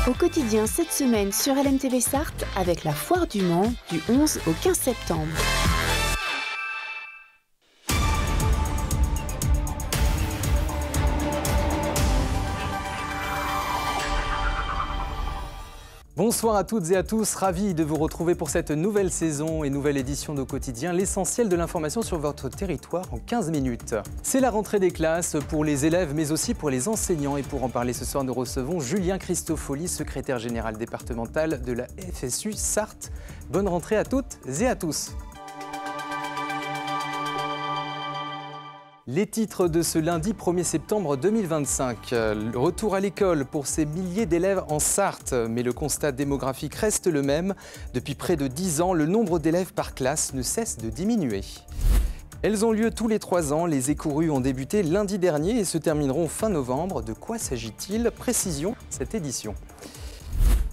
Au quotidien cette semaine sur LMTV Sarthe avec la Foire du Mans du 11 au 15 septembre. Bonsoir à toutes et à tous, ravi de vous retrouver pour cette nouvelle saison et nouvelle édition d'Au Quotidien, l'essentiel de l'information sur votre territoire en 15 minutes. C'est la rentrée des classes pour les élèves mais aussi pour les enseignants et pour en parler ce soir nous recevons Julien Christofoli, secrétaire général départemental de la FSU Sarthe. Bonne rentrée à toutes et à tous. Les titres de ce lundi 1er septembre 2025. Le retour à l'école pour ces milliers d'élèves en Sarthe. Mais le constat démographique reste le même. Depuis près de 10 ans, le nombre d'élèves par classe ne cesse de diminuer. Elles ont lieu tous les 3 ans. Les écorues ont débuté lundi dernier et se termineront fin novembre. De quoi s'agit-il? Précision cette édition.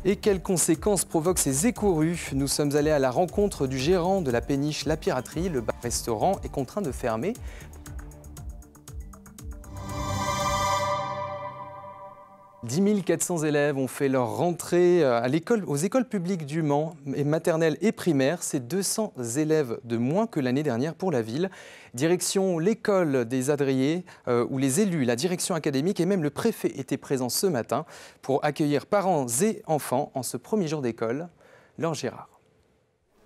Et quelles conséquences provoquent ces écorues? Nous sommes allés à la rencontre du gérant de la péniche La Piraterie. Le bar-restaurant est contraint de fermer. 10 400 élèves ont fait leur rentrée aux écoles publiques du Mans, maternelles et primaires. C'est 200 élèves de moins que l'année dernière pour la ville. Direction l'école des Adriers, où les élus, la direction académique et même le préfet étaient présents ce matin pour accueillir parents et enfants en ce premier jour d'école. Laure Gérard.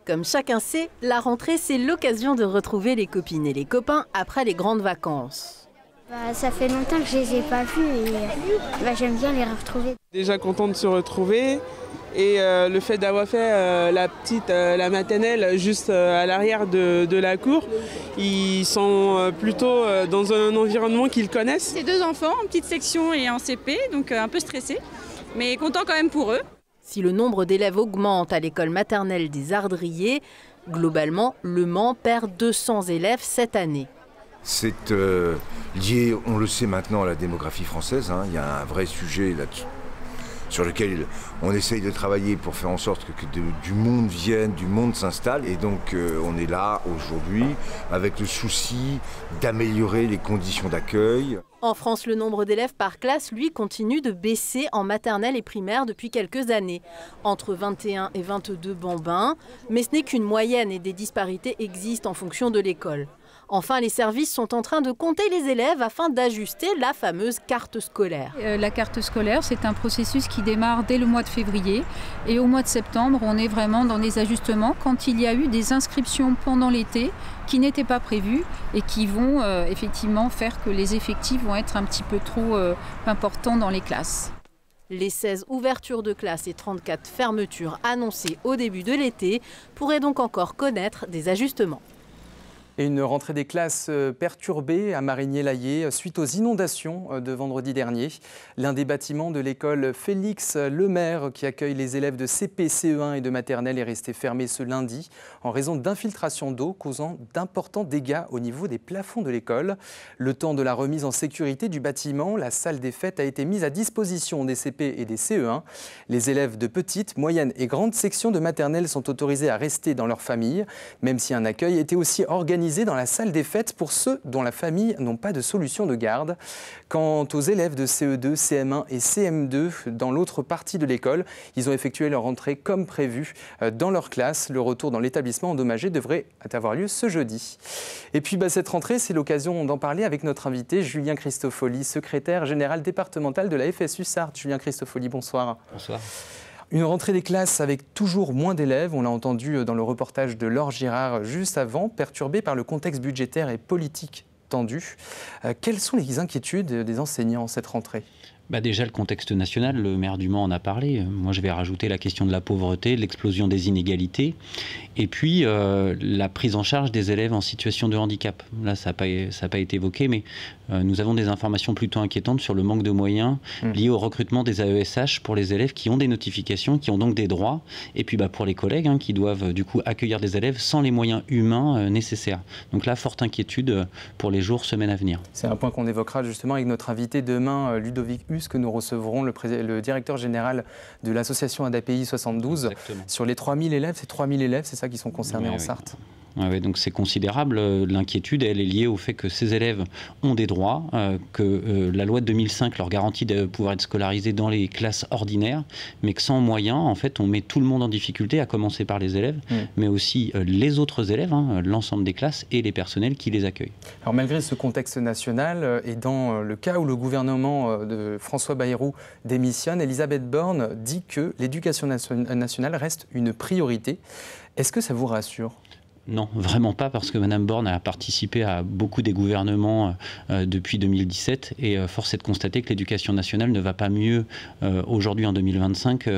Comme chacun sait, la rentrée, c'est l'occasion de retrouver les copines et les copains après les grandes vacances. Ça fait longtemps que je les ai pas vus et j'aime bien les retrouver. Déjà content de se retrouver et le fait d'avoir fait la maternelle juste à l'arrière de la cour, ils sont plutôt dans un environnement qu'ils connaissent. C'est 2 enfants en petite section et en CP, donc un peu stressés, mais content quand même pour eux. Si le nombre d'élèves augmente à l'école maternelle des Ardriers, globalement, le Mans perd 200 élèves cette année. C'est lié, on le sait maintenant, à la démographie française. Il y a un vrai sujet là-dessus, sur lequel on essaye de travailler pour faire en sorte que du monde vienne, du monde s'installe. Et donc on est là aujourd'hui avec le souci d'améliorer les conditions d'accueil. En France, le nombre d'élèves par classe, lui, continue de baisser en maternelle et primaire depuis quelques années. Entre 21 et 22 bambins, mais ce n'est qu'une moyenne et des disparités existent en fonction de l'école. Enfin, les services sont en train de compter les élèves afin d'ajuster la fameuse carte scolaire. La carte scolaire, c'est un processus qui démarre dès le mois de février. Et au mois de septembre, on est vraiment dans des ajustements quand il y a eu des inscriptions pendant l'été qui n'étaient pas prévues et qui vont effectivement faire que les effectifs vont être un petit peu trop importants dans les classes. Les 16 ouvertures de classes et 34 fermetures annoncées au début de l'été pourraient donc encore connaître des ajustements. Et une rentrée des classes perturbée à Marigné-Laillé suite aux inondations de vendredi dernier. L'un des bâtiments de l'école Félix Lemaire qui accueille les élèves de CP, CE1 et de maternelle est resté fermé ce lundi en raison d'infiltration d'eau causant d'importants dégâts au niveau des plafonds de l'école. Le temps de la remise en sécurité du bâtiment, la salle des fêtes a été mise à disposition des CP et des CE1. Les élèves de petites, moyennes et grandes sections de maternelle sont autorisés à rester dans leur famille, même si un accueil était aussi organisé dans la salle des fêtes pour ceux dont la famille n'ont pas de solution de garde. Quant aux élèves de CE2, CM1 et CM2 dans l'autre partie de l'école, ils ont effectué leur rentrée comme prévu dans leur classe. Le retour dans l'établissement endommagé devrait avoir lieu ce jeudi. Et puis cette rentrée, c'est l'occasion d'en parler avec notre invité Julien Christofoli, secrétaire général départemental de la FSU Sarthe. Julien Christofoli, bonsoir. Bonsoir. Une rentrée des classes avec toujours moins d'élèves, on l'a entendu dans le reportage de Laure Girard juste avant, perturbée par le contexte budgétaire et politique tendu. Quelles sont les inquiétudes des enseignants cette rentrée ? Déjà, le contexte national, le maire du Mans en a parlé. Moi, je vais rajouter la question de la pauvreté, de l'explosion des inégalités, et puis la prise en charge des élèves en situation de handicap. Là, ça n'a pas été évoqué, mais nous avons des informations plutôt inquiétantes sur le manque de moyens liés au recrutement des AESH pour les élèves qui ont des notifications, qui ont donc des droits, et puis pour les collègues qui doivent du coup accueillir des élèves sans les moyens humains nécessaires. Donc là, forte inquiétude pour les jours, semaines à venir. C'est un point qu'on évoquera justement avec notre invité demain, Ludovic Hus, que nous recevrons, le directeur général de l'association ADAPI 72. Exactement. Sur les 3000 élèves, c'est 3000 élèves, c'est ça qui sont concernés en Sarthe. Ouais, donc c'est considérable. L'inquiétude, elle est liée au fait que ces élèves ont des droits, que la loi de 2005 leur garantit de pouvoir être scolarisés dans les classes ordinaires, mais que sans moyens, en fait, on met tout le monde en difficulté, à commencer par les élèves, mais aussi les autres élèves, l'ensemble des classes et les personnels qui les accueillent. Alors malgré ce contexte national, et dans le cas où le gouvernement de François Bayrou démissionne, Elisabeth Borne dit que l'éducation nationale reste une priorité. Est-ce que ça vous rassure ? Non, vraiment pas, parce que Mme Borne a participé à beaucoup des gouvernements depuis 2017 et force est de constater que l'éducation nationale ne va pas mieux aujourd'hui en 2025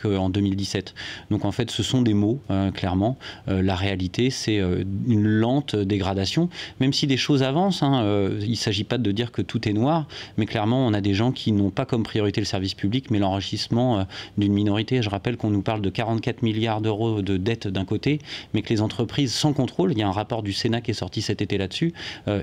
qu'en 2017. Donc en fait, ce sont des mots, clairement. La réalité, c'est une lente dégradation, même si des choses avancent. Il ne s'agit pas de dire que tout est noir, mais clairement, on a des gens qui n'ont pas comme priorité le service public, mais l'enrichissement d'une minorité. Je rappelle qu'on nous parle de 44 milliards d'euros de dettes d'un côté, mais que les entreprises sans contrôle, il y a un rapport du Sénat qui est sorti cet été là-dessus,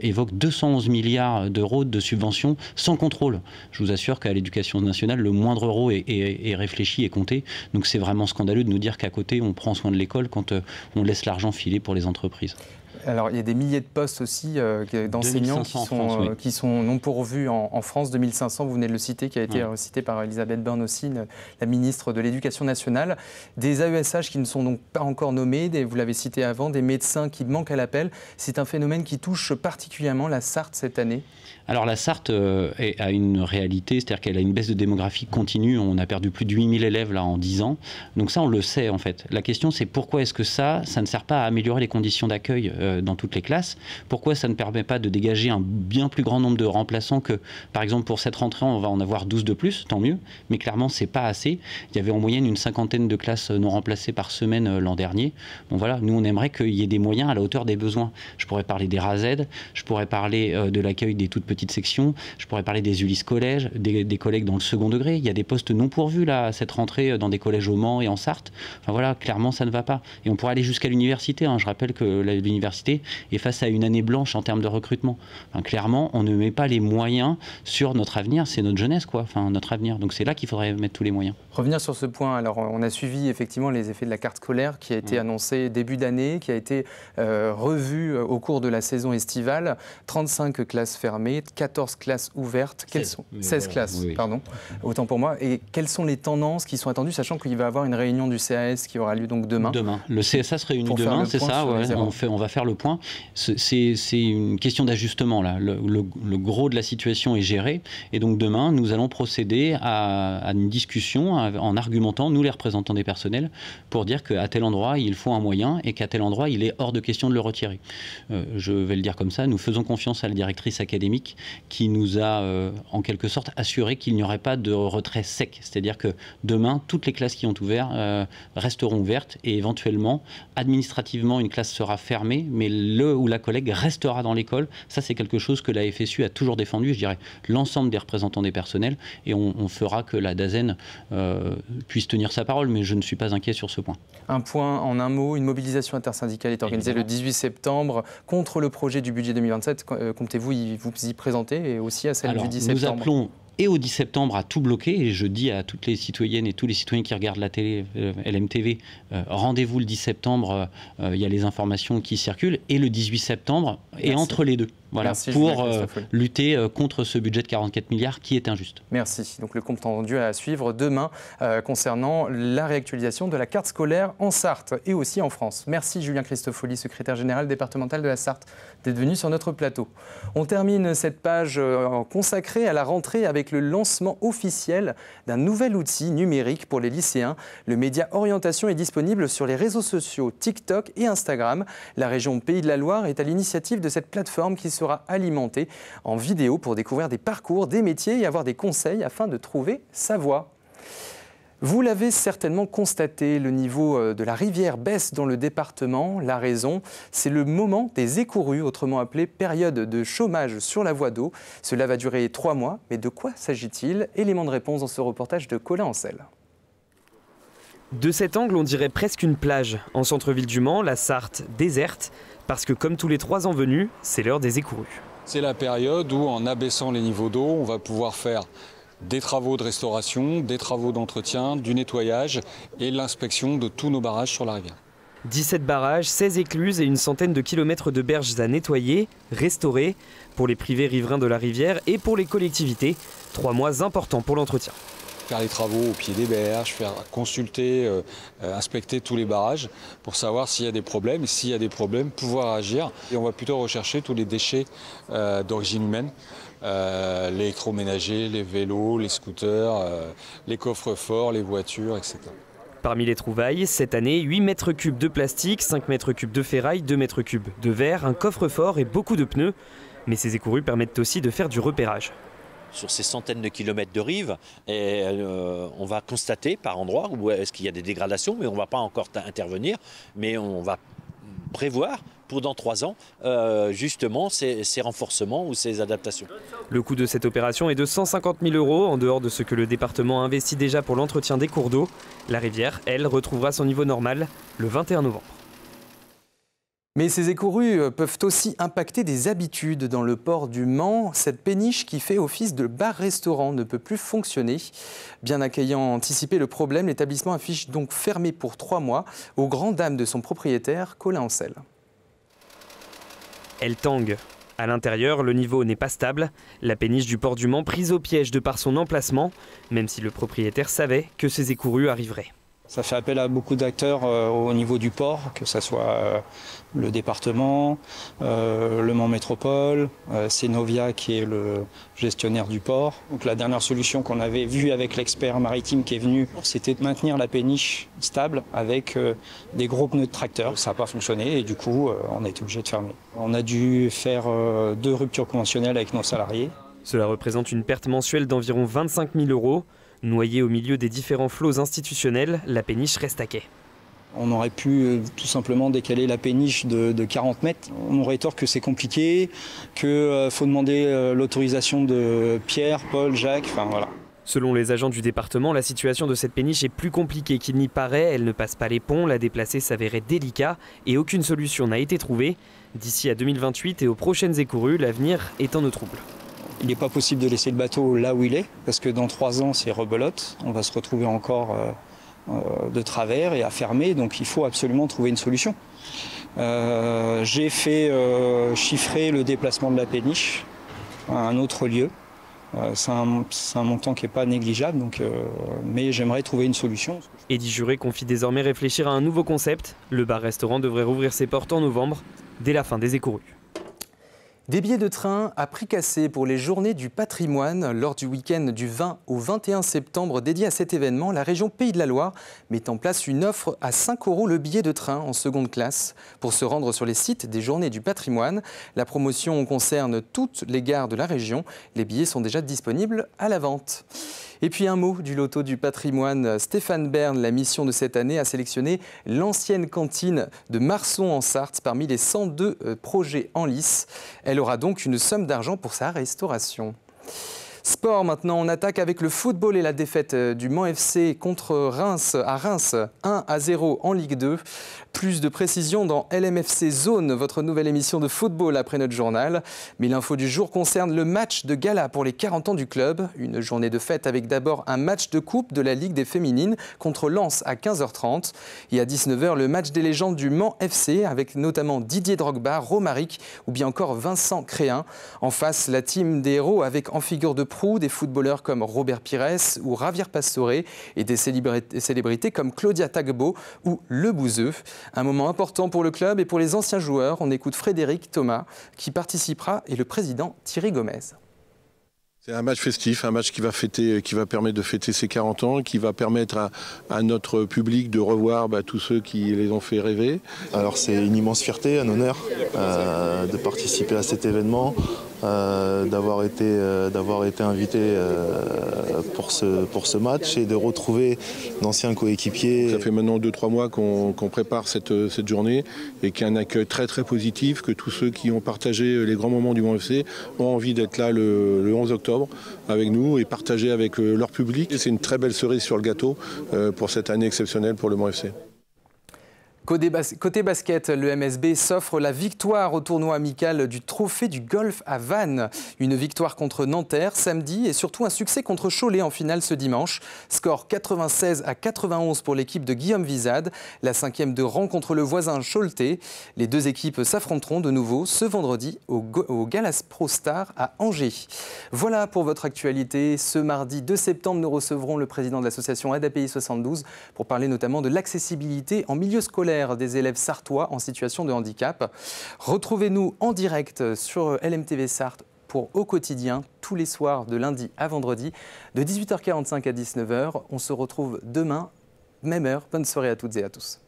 évoque 211 milliards d'euros de subventions sans contrôle. Je vous assure qu'à l'éducation nationale, le moindre euro est réfléchi et compté. Donc c'est vraiment scandaleux de nous dire qu'à côté, on prend soin de l'école quand on laisse l'argent filer pour les entreprises. Alors, il y a des milliers de postes aussi d'enseignants qui sont non pourvus en France. 2500, vous venez de le citer, qui a été cité par Elisabeth Borne aussi, la ministre de l'Éducation nationale. Des AESH qui ne sont donc pas encore nommés, vous l'avez cité avant, des médecins qui manquent à l'appel. C'est un phénomène qui touche particulièrement la Sarthe cette année. Alors la Sarthe a une réalité, c'est-à-dire qu'elle a une baisse de démographie continue. On a perdu plus de 8000 élèves là, en 10 ans. Donc ça, on le sait en fait. La question, c'est pourquoi est-ce que ça ne sert pas à améliorer les conditions d'accueil dans toutes les classes? Pourquoi ça ne permet pas de dégager un bien plus grand nombre de remplaçants que, par exemple, pour cette rentrée, on va en avoir 12 de plus, tant mieux. Mais clairement, c'est pas assez. Il y avait en moyenne une 50aine de classes non remplacées par semaine l'an dernier. Bon voilà, nous on aimerait qu'il y ait des moyens à la hauteur des besoins. Je pourrais parler des RASED, je pourrais parler de l'accueil des toutes petites sections, je pourrais parler des Ulysse collèges, des collègues dans le second degré. Il y a des postes non pourvus là, cette rentrée, dans des collèges au Mans et en Sarthe. Enfin voilà, clairement ça ne va pas. Et on pourrait aller jusqu'à l'université. Je rappelle que l'université est face à une année blanche en termes de recrutement. Enfin, clairement, on ne met pas les moyens sur notre avenir, c'est notre jeunesse, quoi. Enfin, notre avenir. Donc c'est là qu'il faudrait mettre tous les moyens. Revenir sur ce point, alors on a suivi effectivement les effets de la carte scolaire qui a été annoncée début d'année, qui a été revue au cours de la saison estivale. 35 classes fermées, 14 classes ouvertes. 16 classes, oui. Pardon, autant pour moi. Et quelles sont les tendances qui sont attendues, sachant qu'il va y avoir une réunion du CAS qui aura lieu donc demain? Demain. Le CSA se réunit demain, c'est ça, ouais, on va faire le point. C'est une question d'ajustement là. Le gros de la situation est géré et donc demain nous allons procéder à une discussion en argumentant, nous les représentants des personnels, pour dire qu'à tel endroit il faut un moyen et qu'à tel endroit il est hors de question de le retirer. Je vais le dire comme ça, nous faisons confiance à la directrice académique qui nous a en quelque sorte assuré qu'il n'y aurait pas de retrait sec, c'est-à-dire que demain toutes les classes qui ont ouvert resteront ouvertes et éventuellement administrativement une classe sera fermée, mais le ou la collègue restera dans l'école. Ça, c'est quelque chose que la FSU a toujours défendu, je dirais, l'ensemble des représentants des personnels, et on fera que la DAZEN puisse tenir sa parole, mais je ne suis pas inquiet sur ce point. Un point en un mot, une mobilisation intersyndicale est organisée le 18 septembre contre le projet du budget 2027. Comptez-vous vous y présenter et aussi à celle du 10 septembre? Nous appelons et au 10 septembre à tout bloquer, et je dis à toutes les citoyennes et tous les citoyens qui regardent la télé, LMTV, rendez-vous le 10 septembre, il y a les informations qui circulent, et le 18 septembre, et entre les deux. Voilà, merci, pour lutter contre ce budget de 44 milliards qui est injuste. Merci. Donc le compte rendu à suivre demain concernant la réactualisation de la carte scolaire en Sarthe et aussi en France. Merci Julien Christofoli, secrétaire général départemental de la Sarthe, d'être venu sur notre plateau. On termine cette page consacrée à la rentrée avec le lancement officiel d'un nouvel outil numérique pour les lycéens. Le média Orientation est disponible sur les réseaux sociaux TikTok et Instagram. La région Pays de la Loire est à l'initiative de cette plateforme qui sera alimentée en vidéo pour découvrir des parcours, des métiers et avoir des conseils afin de trouver sa voie. Vous l'avez certainement constaté, le niveau de la rivière baisse dans le département. La raison, c'est le moment des écourues, autrement appelé période de chômage sur la voie d'eau. Cela va durer 3 mois, mais de quoi s'agit-il? Élément de réponse dans ce reportage de Colin Ancel. De cet angle, on dirait presque une plage. En centre-ville du Mans, la Sarthe déserte, parce que comme tous les 3 ans venus, c'est l'heure des écourues. C'est la période où, en abaissant les niveaux d'eau, on va pouvoir faire des travaux de restauration, des travaux d'entretien, du nettoyage et l'inspection de tous nos barrages sur la rivière. 17 barrages, 16 écluses et une centaine de kilomètres de berges à nettoyer, restaurer, pour les privés riverains de la rivière et pour les collectivités. 3 mois importants pour l'entretien. Faire les travaux au pied des berges, faire consulter, inspecter tous les barrages pour savoir s'il y a des problèmes. Et s'il y a des problèmes, pouvoir agir. Et on va plutôt rechercher tous les déchets d'origine humaine. L'électroménager, les vélos, les scooters, les coffres-forts, les voitures, etc. Parmi les trouvailles, cette année, 8 mètres cubes de plastique, 5 mètres cubes de ferraille, 2 mètres cubes de verre, un coffre-fort et beaucoup de pneus. Mais ces écourues permettent aussi de faire du repérage. Sur ces centaines de kilomètres de rive, on va constater par endroits où est-ce qu'il y a des dégradations, mais on ne va pas encore intervenir, mais on va prévoir pour dans 3 ans justement ces renforcements ou ces adaptations. Le coût de cette opération est de 150 000 €, en dehors de ce que le département investit déjà pour l'entretien des cours d'eau. La rivière, elle, retrouvera son niveau normal le 21 novembre. Mais ces écorues peuvent aussi impacter des habitudes dans le port du Mans. Cette péniche qui fait office de bar-restaurant ne peut plus fonctionner. Bien qu'ayant anticipé le problème, l'établissement affiche donc fermé pour 3 mois, aux grandes dames de son propriétaire, Colin Ancel. Elle tangue. À l'intérieur, le niveau n'est pas stable. La péniche du port du Mans prise au piège de par son emplacement, même si le propriétaire savait que ces écorues arriveraient. Ça fait appel à beaucoup d'acteurs au niveau du port, que ce soit le département, le Mans Métropole, Cenovia qui est le gestionnaire du port. Donc la dernière solution qu'on avait vue avec l'expert maritime qui est venu, c'était de maintenir la péniche stable avec des gros pneus de tracteur. Ça n'a pas fonctionné et du coup on a été obligé de fermer. On a dû faire 2 ruptures conventionnelles avec nos salariés. Cela représente une perte mensuelle d'environ 25 000 €. Noyée au milieu des différents flots institutionnels, la péniche reste à quai. On aurait pu tout simplement décaler la péniche de 40 mètres. On nous rétorque que c'est compliqué, qu'il faut demander l'autorisation de Pierre, Paul, Jacques, enfin voilà. Selon les agents du département, la situation de cette péniche est plus compliquée qu'il n'y paraît. Elle ne passe pas les ponts, la déplacer s'avérait délicat et aucune solution n'a été trouvée. D'ici à 2028 et aux prochaines écorues, l'avenir est en eau trouble. Il n'est pas possible de laisser le bateau là où il est, parce que dans 3 ans, c'est rebelote. On va se retrouver encore de travers et à fermer, donc il faut absolument trouver une solution. J'ai fait chiffrer le déplacement de la péniche à un autre lieu. C'est un montant qui n'est pas négligeable, donc, mais j'aimerais trouver une solution. Eddy Juré confie désormais réfléchir à un nouveau concept. Le bar-restaurant devrait rouvrir ses portes en novembre, dès la fin des écorues. Des billets de train à prix cassé pour les journées du patrimoine. Lors du week-end du 20 au 21 septembre dédié à cet événement, la région Pays de la Loire met en place une offre à 5 € le billet de train en seconde classe pour se rendre sur les sites des journées du patrimoine. La promotion concerne toutes les gares de la région. Les billets sont déjà disponibles à la vente. Et puis un mot du loto du patrimoine. Stéphane Bern, la mission de cette année, a sélectionné l'ancienne cantine de Marson en Sarthe parmi les 102 projets en lice. Elle aura donc une somme d'argent pour sa restauration. Sport maintenant, on attaque avec le football et la défaite du Mans FC contre Reims à Reims, 1-0 en Ligue 2. Plus de précisions dans LMFC Zone, votre nouvelle émission de football après notre journal. Mais l'info du jour concerne le match de gala pour les 40 ans du club. Une journée de fête avec d'abord un match de coupe de la Ligue des féminines contre Lens à 15h30. Et à 19h, le match des légendes du Mans FC avec notamment Didier Drogba, Romaric ou bien encore Vincent Créin. En face, la team des héros avec en figure de proue des footballeurs comme Robert Pires ou Javier Pastore et des célébrités comme Claudia Tagbo ou Le Bouzeux. Un moment important pour le club et pour les anciens joueurs. On écoute Frédéric Thomas qui participera et le président Thierry Gomez. C'est un match festif, un match qui va permettre de fêter ses 40 ans, qui va permettre à notre public de revoir tous ceux qui les ont fait rêver. Alors c'est une immense fierté, un honneur de participer à cet événement, d'avoir été invité pour ce match et de retrouver d'anciens coéquipiers. Ça fait maintenant 2-3 mois qu'on prépare cette journée et qu'il y a un accueil très très positif, que tous ceux qui ont partagé les grands moments du Mans FC ont envie d'être là le 11 octobre avec nous et partager avec leur public. C'est une très belle cerise sur le gâteau pour cette année exceptionnelle pour le Mans FC. Côté basket, le MSB s'offre la victoire au tournoi amical du Trophée du Golf à Vannes. Une victoire contre Nanterre samedi et surtout un succès contre Cholet en finale ce dimanche. Score 96-91 pour l'équipe de Guillaume Vizade, la 5e de rang contre le voisin Choletais. Les deux équipes s'affronteront de nouveau ce vendredi au Galas Pro Star à Angers. Voilà pour votre actualité. Ce mardi 2 septembre, nous recevrons le président de l'association ADAPI 72 pour parler notamment de l'accessibilité en milieu scolaire des élèves sartois en situation de handicap. Retrouvez-nous en direct sur LMTV Sarthe pour Au Quotidien, tous les soirs de lundi à vendredi, de 18h45 à 19h. On se retrouve demain, même heure. Bonne soirée à toutes et à tous.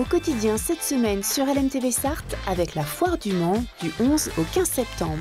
Au quotidien cette semaine sur LMTV Sarthe avec la Foire du Mans du 11 au 15 septembre.